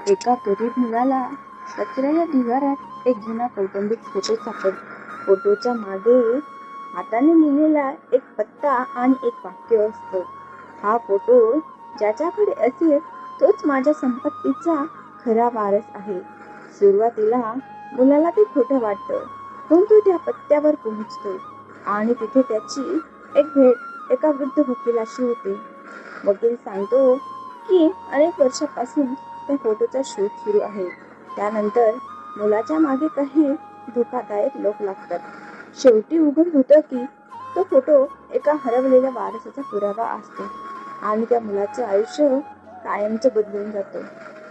एका गरीब मुलाला कचऱ्याच्या ढिगाऱ्यात एक जुना कौटुंबिक फोटो सापडला. फोटोच्या मागे हाताने लिहिलेला एक पत्ता आणि एक वाक्य असतं. हा फोटो ज्याच्याकडे असेल तोच माझ्या संपत्तीचा खरा वारस आहे. सुरुवातीला मुलाला ते खोटं वाटतं, पण तो त्या पत्त्यावर पोहोचतो आणि तिथे त्याची एक भेट एका वृद्ध वकिलाशी होते. वकील सांगतो की अनेक वर्षापासून त्या फोटोचा शोध सुरू आहे. त्यानंतर मुलाच्या मागे काही धोकादायक लोक लागतात. शेवटी उघड होतं की तो फोटो एका हरवलेल्या वारसाचा पुरावा असतो आणि त्या मुलाचं आयुष्य कायमचं बदलून जातं.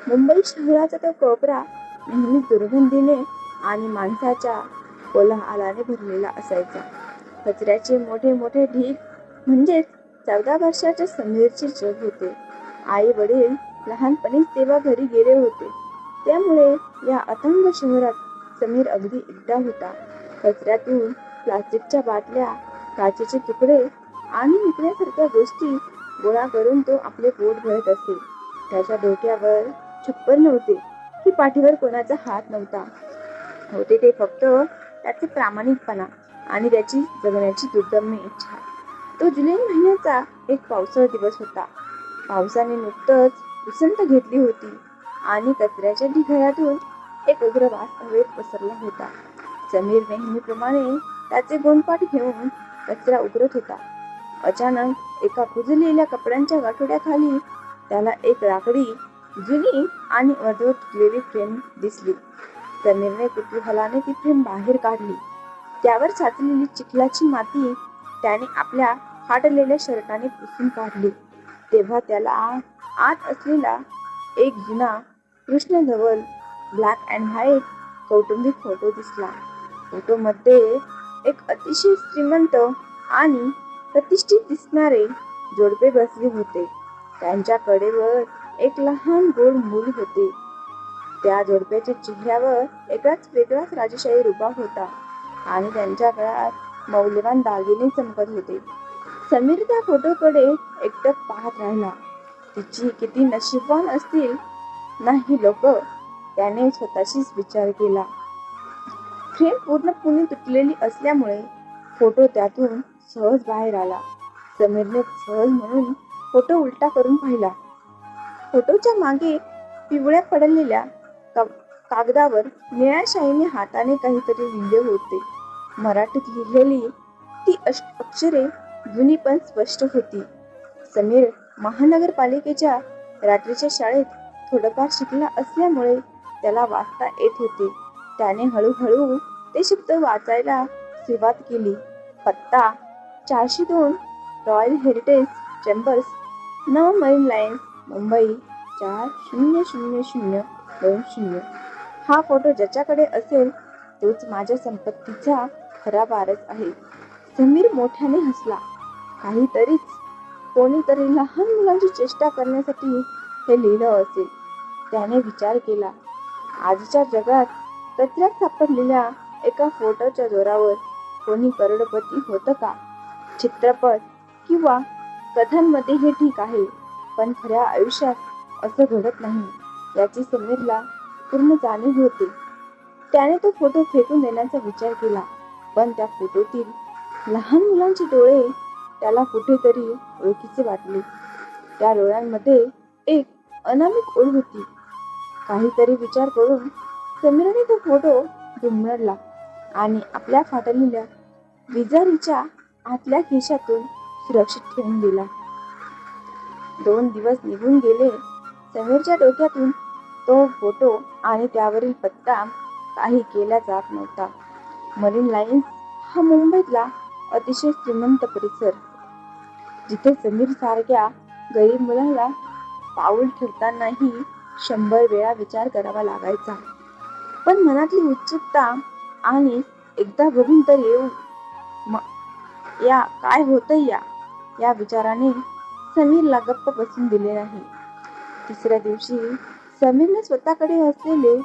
मुंबई शहराचा तो कोपरा नेहमी दुर्गंधीने आणि माणसाच्या कोलाहलाने भरलेला असायचा. कचऱ्याचे मोठे मोठे ढीग म्हणजेच 14 वर्षाच्या समीरचे जग होते. आई वडील लहानपणीच तेव्हा घरी गेले होते, त्यामुळे या अथांग शहरात समीर अगदी एकटा होता. कचऱ्यातून प्लास्टिकच्या बाटल्या, काचेचे तुकडे आणि विकण्यासारख्या गोष्टी गोळा करून तो आपले पोट भरत असे. त्याच्या डोक्यावर छप्पर नव्हते की पाठीवर कोणाचा हात नव्हता. होते ते फक्त त्याचे प्रामाणिकपणा आणि त्याची जगण्याची दुर्दम्य इच्छा. तो जुलै महिन्याचा एक पावसाळा दिवस होता. पावसाने नुकतंच उसंत घेतली होती आणि कचऱ्याच्या ढिगाऱ्यातून एक उग्र वास हवेत पसरला होता. समीर नेहमीप्रमाणे त्याचे गोणपाट घेऊन कचरा उकरत होता. अचानक एका कुजलेल्या कपड्यांच्या गाठोड्याखाली त्याला एक लाकडी, जुनी आणि अर्धवट तुटलेली फ्रेम दिसली. समीरने कुतूहलाने ती फ्रेम बाहेर काढली. त्यावर साचलेली चिखलाची माती त्याने आपल्या फाटलेल्या शर्टाने पुसून काढली. तेव्हा त्याला आत असलेला एक जुना कृष्णधवल ब्लॅक अँड व्हाईट कौटुंबिक फोटो दिसला. फोटोमध्ये एक अतिशय श्रीमंत आणि प्रतिष्ठित दिसणारे जोडपे बसले होते. त्यांच्या कडेवर एक लहान गोड मूल होते. त्या जोडप्याच्या चेहऱ्यावर वेगळाच राजेशाही रुबाब होता आणि त्यांच्या गळ्यात मौल्यवान दागिने चमकत होते. समीर त्या फोटोकडे एकटक पाहत राहिला. तिची किती नशीबवान असतील नाही लोक, त्याने स्वतःशीच विचार केला. फ्रेम पूर्णपणे तुटलेली असल्यामुळे फोटो त्यातून सहज बाहेर आला. समीरने सहज म्हणून फोटो उलटा करून पाहिला. फोटोच्या मागे पिवळ्या पडलेल्या कागदावर निळ्या शाईने हाताने काहीतरी लिहिले होते. मराठीत लिहिलेली ती अक्षरे जुनी पण स्पष्ट होती. समीर महानगरपालिकेच्या रात्रीच्या शाळेत थोडंफार शिकला असल्यामुळे त्याला वाचता येत होते. त्याने हळूहळू ते शब्द वाचायला सुरुवात केली. पत्ता 402 रॉयल हेरिटेज चेंबर्स, नव मरीन लाईन्स, मुंबई 400020. हा फोटो ज्याच्याकडे असेल तोच माझ्या संपत्तीचा खरा वारस आहे. समीर मोठ्याने हसला. कोणीतरी लहान मुलांची चेष्टा करण्यासाठी हे लिहिलं असेल, त्याने विचार केला. आजच्या जगात कचऱ्यात सापडलेल्या एका फोटोच्या जोरावर कोणी करोडपती होतं का? चित्रपट किंवा कथांमध्ये हे ठीक आहे, पण खऱ्या आयुष्यात असं घडत नाही याची समीरला पूर्ण जाणीव होती. त्याने तो फोटो फेकून देण्याचा विचार केला, पण त्या फोटोतील लहान मुलांचे डोळे त्याला कुठेतरी ओळखीचे वाटले. त्या डोळ्यांमध्ये एक अनामिक ओढ होती. काहीतरी विचार करून समीरने तो फोटो दुमडला आणि आपल्या फाटलेल्या विजारीच्या आतल्या खिशातून सुरक्षित ठेवून दिला. 2 दिवस निघून गेले. समीरच्या डोक्यातून तो फोटो आणि त्यावरील पत्ता काही केला जात नव्हता. मरीन लाईन्स हा मुंबईतला अतिशय श्रीमंत परिसर, जिथे समीर सारख्या गरीब मुलाला पाऊल ठेवतानाही 100 वेळा विचार करावा लागायचा. पण मनातली उत्सुकता आणि एकदा बघून तर येऊ या काय होतंय या विचाराने समीरला गप्प बसून दिले नाही. तिसऱ्या दिवशी समीरने स्वतःकडे असलेले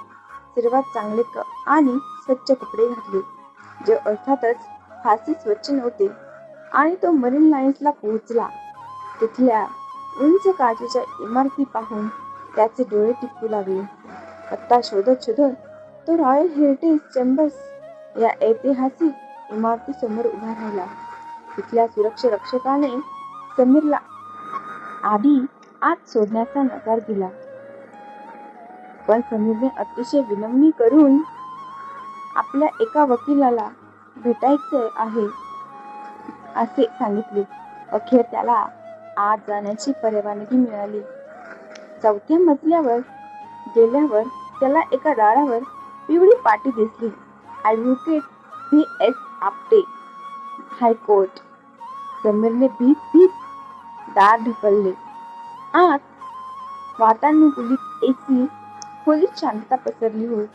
सर्वात चांगले आणि स्वच्छ कपडे घातले, जे अर्थातच फारसे स्वच्छ नव्हते, आणि तो मरीन लाईन्सला पोहोचला. तिथल्या उंच काचेच्या इमारती पाहून त्याचे डोळे टिपू लागले. पत्ता शोधत शोधत तो रॉयल हेरिटेज चेंबर्स या ऐतिहासिक इमारतीसमोर उभा राहिला. तिथल्या सुरक्षा रक्षकाने समीरला आधी आत सोडण्याचा नकार दिला, पण समीरने अतिशय विनम्र करून आपल्या एका वकिलाला भेटायचे आहे असे सांगितले. अखेर त्याला आत जाण्याची परवानगी मिळाली. 4थ्या मजल्यावर गेल्यावर त्याला एका दारावर पिवळी पाटी दिसली. Advocate V.S. आपटे, हायकोर्ट. समीरने भीत दार ढकलले. आत वातानुकूलित AC खोलीत शांतता पसरली होती.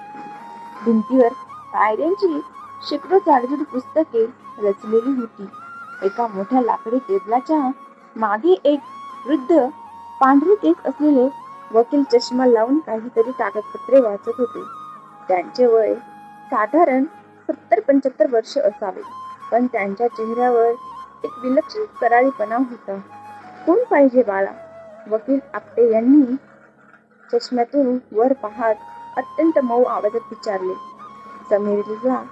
भिंतीवर कायद्यांची शेकडो जाडजूड पुस्तके रचलेली होती. एका मोठ्या लाकडी टेबलाच्या मागे एक वृद्ध पांढरे केस असलेले वकील चष्मा लावून काहीतरी कागदपत्रे वाचत होते. त्यांचे वय साधारण 70-75 वर्ष असावे, पण त्यांच्या चेहऱ्यावर एक विलक्षण कराळीपणा होता. कोण पाहिजे बाळा? वकील आपटे यांनी चष्म्यातून वर पाहत अत्यंत मऊ आवाजात विचारले. समीरचा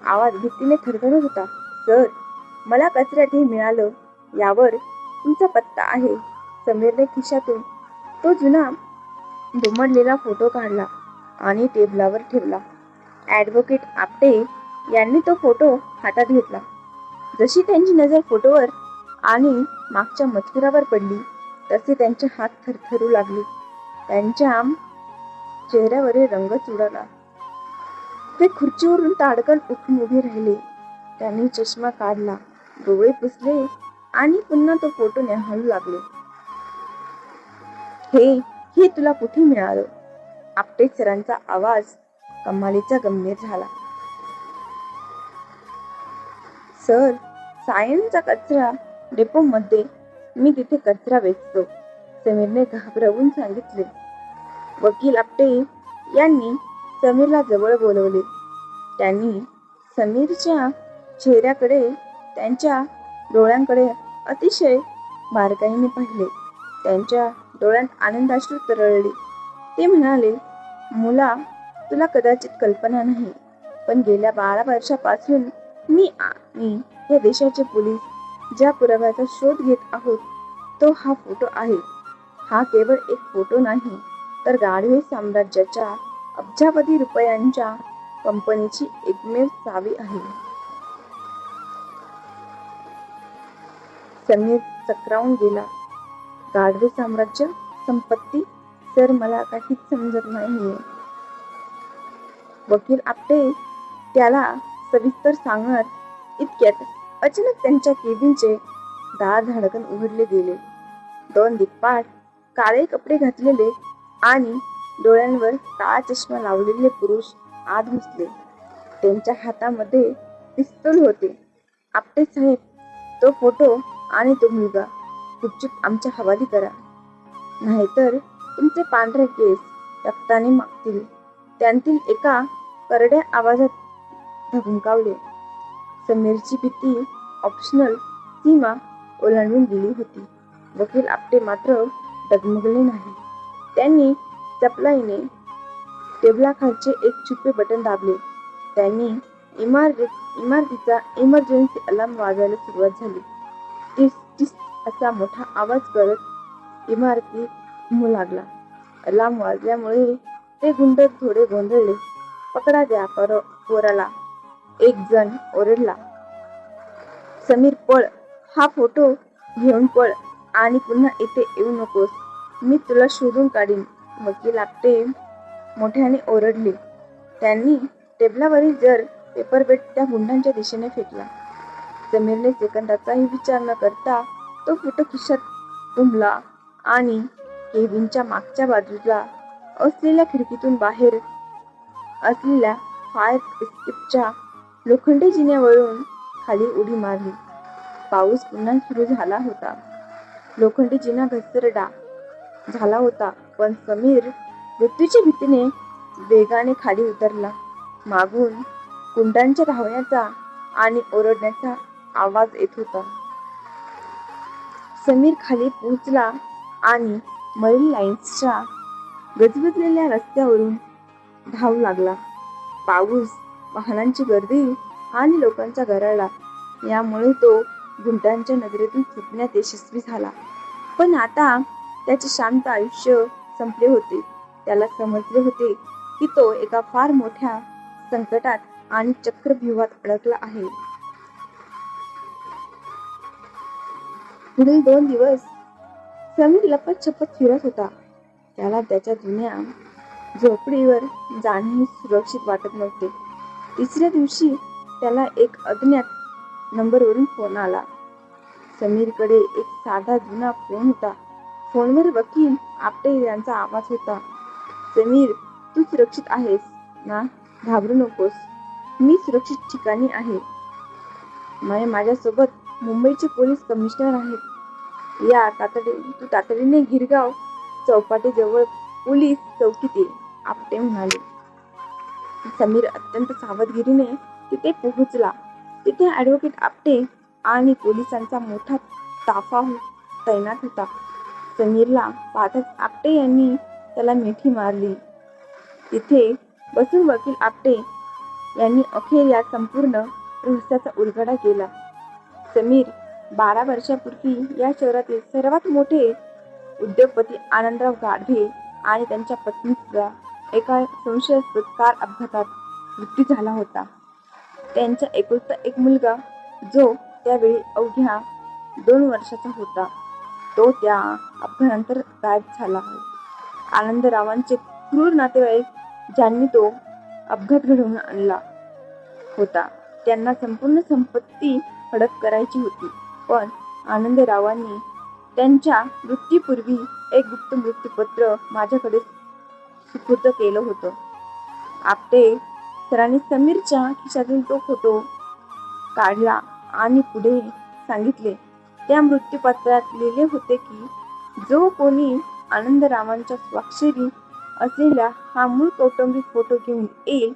आवाज भीतीने थरथरत होता. सर, मला कचऱ्यात हे मिळालं, यावर तुमचा पत्ता आहे. समीरने खिशातून तो जुना दुमडलेला फोटो काढला आणि टेबलावर ठेवला. ॲडव्होकेट आपटे यांनी तो फोटो हातात घेतला. जशी त्यांची नजर फोटोवर आणि मागच्या मजकुरावर पडली, तसे त्यांचे हात थरथरू लागले. त्यांच्या चेहऱ्यावरील रंगच उडाला. ते खुर्चीवरून ताडकन उठून उभे राहिले. त्यांनी चष्मा काढला, डोळे पुसले आणि पुन्हा तो फोटो निहाळू लागले. हे तुला कुठे मिळालं? आपटे सरांचा आवाज कमालीचा गंभीर झाला. सर, सायन्सचा कचरा डेपोमध्ये मी तिथे कचरा वेचतो, समीरने घाबरवून सांगितले. वकील आपटे यांनी समीरला जवळ बोलवले. त्यांनी समीरच्या चेहऱ्याकडे, त्यांच्या डोळ्यांकडे अतिशय बारकाईने पाहिले. त्यांच्या डोळ्यात आनंदाश्रू तरळले. ते म्हणाले, मुला, तुला कदाचित कल्पना नाही, पण गेल्या 12 वर्षापासून मी आणि या देशाचे पोलीस ज्या पुराव्याचा शोध घेत आहोत, तो हा फोटो आहे. हा केवळ एक फोटो नाही, तर गाढवे साम्राज्याच्या अब्जावधी रुपयांच्या कंपनीची एकमेव चावी आहे. समीर चक्रावून गेला. गाढवे साम्राज्य, संपत्ती? सर, मला काहीच समजत नाहीये. वकील आपटे त्याला सविस्तर सांगणार इतक्यात अचानक त्यांच्या केबिनचे दार धडकन उघडले गेले. 2 दिग्पाट काळे कपडे घातलेले आणि डोळ्यांवर काळा चष्मा लावलेले पुरुष आत घुसले. त्यांच्या हातामध्ये पिस्तूल होते. आपटे साहेब, तो फोटो आणि तो मुलगा गुपचूप आमच्या हवाली करा, नाहीतर तुमचे पांढरे केस रक्ताने मागतील, त्यांतील एका करड्या आवाजात धमकावले. समीरची भीती ऑप्शनल सीमा ओलांडून गेली होती. वकील आपटे मात्र डगमगले नाही. त्यांनी चपलाईने टेबलाखालचे एक छुपे बटन दाबले. त्यांनी इमारतीचा इमर्जन्सी अलार्म वाजायला सुरुवात झाली. टिस टिस असा मोठा आवाज करत इमारती घुमू लागला. अलार्म वाजल्यामुळे ते गुंड थोडे गोंधळले. पकडा द्या पोराला, एक जण ओरडला. समीर, पळ, हा फोटो घेऊन पळ आणि पुन्हा इथे येऊ नकोस, मी तुला शोधून काढीन. वकील आपटे मोठ्याने ओरडले. त्यांनी टेबलावरील जर पेपरवेट त्या गुंडांच्या दिशेने फेकला. समीरने सेकंदाचाही विचार न करता तो फोटो खिशात तुंबला आणि केबिनच्या मागच्या बाजूला असलेल्या खिडकीतून बाहेर असलेल्या फायर एस्केपच्या लोखंडी जिन्यावरून खाली उडी मारली. पाऊस पुन्हा सुरू झाला होता. लोखंडी जिना घसरडा झाला होता, पण समीर मृत्यूच्या भीतीने वेगाने खाली उतरला. मागून गुंडांच्या धावण्याचा आणि ओरडण्याचा आवाज येत होता. समीर खाली पोहोचला आणि मरीन लाईन्सच्या गजबजलेल्या रस्त्यावरून धावू लागला. पाऊस, वाहनांची गर्दी आणि लोकांचा गराडा यामुळे तो गुंडांच्या नजरेतून सुटण्यात यशस्वी झाला. पण आता त्याचे शांत आयुष्य संपले होते. त्याला समजले होते की तो एका फार मोठ्या संकटात आणि चक्रव्यूहात अडकला आहे. पुढील 2 दिवस समीर लपत-छपत फिरत होता. त्याला त्याच्या जुन्या झोपडीवर जाणेही सुरक्षित वाटत नव्हते. तिसऱ्या दिवशी त्याला एक अज्ञात नंबरवरून फोन आला. समीरकडे एक साधा जुना फोन होता. फोनवर वकील आपटे यांचा आवाज होता. समीर, तू सुरक्षित आहेस ना? घाबरू नकोस. मी सुरक्षित ठिकाणी आहे. माझ्यासोबत मुंबईचे पोलीस कमिशनर आहेत. तू तातडीने गिरगाव चौपाटीजवळ पोलीस चौकीत ये, आपटे म्हणाले. समीर अत्यंत सावधगिरीने तिथे पोहोचला. तिथे ॲडव्होकेट आपटे आणि पोलिसांचा मोठा ताफा तैनात होता. समीरला पाहताच आपटे यांनी त्याला मिठी मारली. तिथे बसून वकील आपटे यांनी अखेर या संपूर्ण रहस्याचा उलगडा केला. समीर 12 वर्षापूर्वी या शहरातील सर्वात मोठे उद्योगपती आनंदराव गाढवे आणि त्यांच्या पत्नीचा एका संशयास्पद कार अपघातात मृत्यू झाला होता. त्यांचा एकुलता एक मुलगा, जो त्यावेळी अवघ्या 2 वर्षाचा होता, तो त्या अपघातानंतर गायब झाला. आनंदरावांचे क्रूर नातेवाईक, ज्यांनी तो अपघात घडवून आणला होता, त्यांना संपूर्ण संपत्ती हडप करायची होती. पण आनंदरावांनी त्यांच्या मृत्यूपूर्वी एक गुप्त मृत्यूपत्र माझ्याकडे सुपूर्द केलं होतं. आपटे सरांनी समीरच्या खिशातील तो फोटो काढला आणि पुढे सांगितले. त्या मृत्यूपत्रात लिहिले होते की जो कोणी आनंदरावांच्या स्वाक्षरी असलेला हा मूळ कौटुंबिक फोटो घेऊन येईल,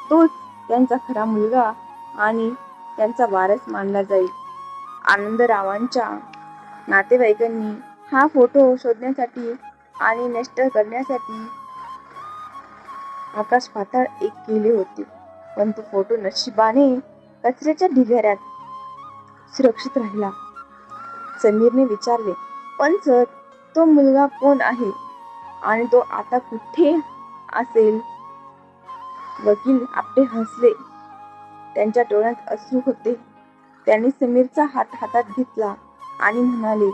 तोच त्यांचा खरा मुलगा आणि त्यांचा वारस मानला जाईल. आनंदरावांच्या नातेवाईकांनी हा फोटो शोधण्यासाठी आणि नष्ट करण्यासाठी आकाश पाताळ एक केले होते, पण तो फोटो नशिबाने कचऱ्याच्या ढिगाऱ्यात सुरक्षित राहिला. समीरने विचारले, पण सर, तो मुलगा कोण आहे आणि तो आता कुठे असेल? वकील आपटे हसले. त्यांच्या डोळ्यात अश्रू होते. त्यांनी समीरचा हात हातात घेतला आणि म्हणाले,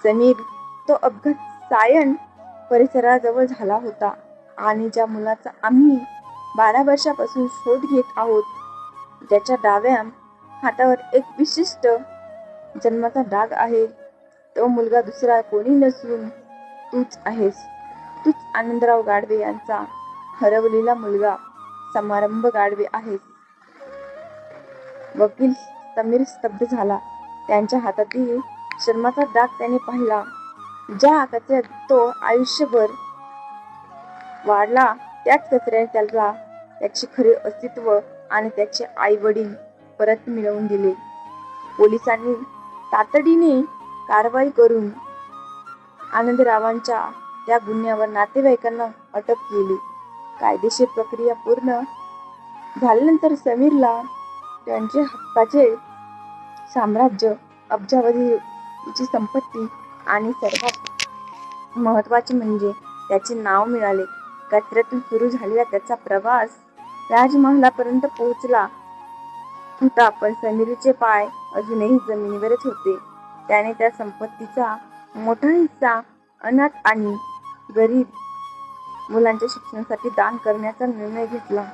समीर, तो अपघात सायन परिसराजवळ झाला होता आणि ज्या मुलाचा आम्ही 12 वर्षापासून शोध घेत आहोत, ज्याच्या डाव्या हातावर एक विशिष्ट जन्माचा डाग आहे, तो मुलगा दुसरा कोणी नसून तूच आहेस. तूच आनंदराव गाढवे यांचा हरवलेला मुलगा समारंभ गाढवे आहेस. वकील समीर स्तब्ध झाला. त्यांच्या हातातील शर्माचा डाग त्याने पाहिला. ज्या कचऱ्यात तो आयुष्यभर वाढला, त्याच कचऱ्याने त्याला त्याचे खरे अस्तित्व आणि त्याचे आई वडील परत मिळवून दिले. पोलिसांनी तातडीने कारवाई करून आनंदरावांच्या त्या गुन्ह्यावर नातेवाईकांना अटक केली. कायदेशीर प्रक्रिया पूर्ण झाल्यानंतर समीरला त्यांचे हक्काचे साम्राज्य, अब्जावधीची संपत्ती आणि सर्वात महत्त्वाचे म्हणजे त्याचे नाव मिळाले. कचऱ्यातून सुरू झालेला त्याचा प्रवास राजमहालापर्यंत पोहोचला होता, पण समीरचे पाय अजूनही जमिनीवरच होते. त्याने त्या संपत्तीचा मोठा हिस्सा अनाथ आणि गरीब मुलांच्या शिक्षणासाठी दान करण्याचा निर्णय घेतला.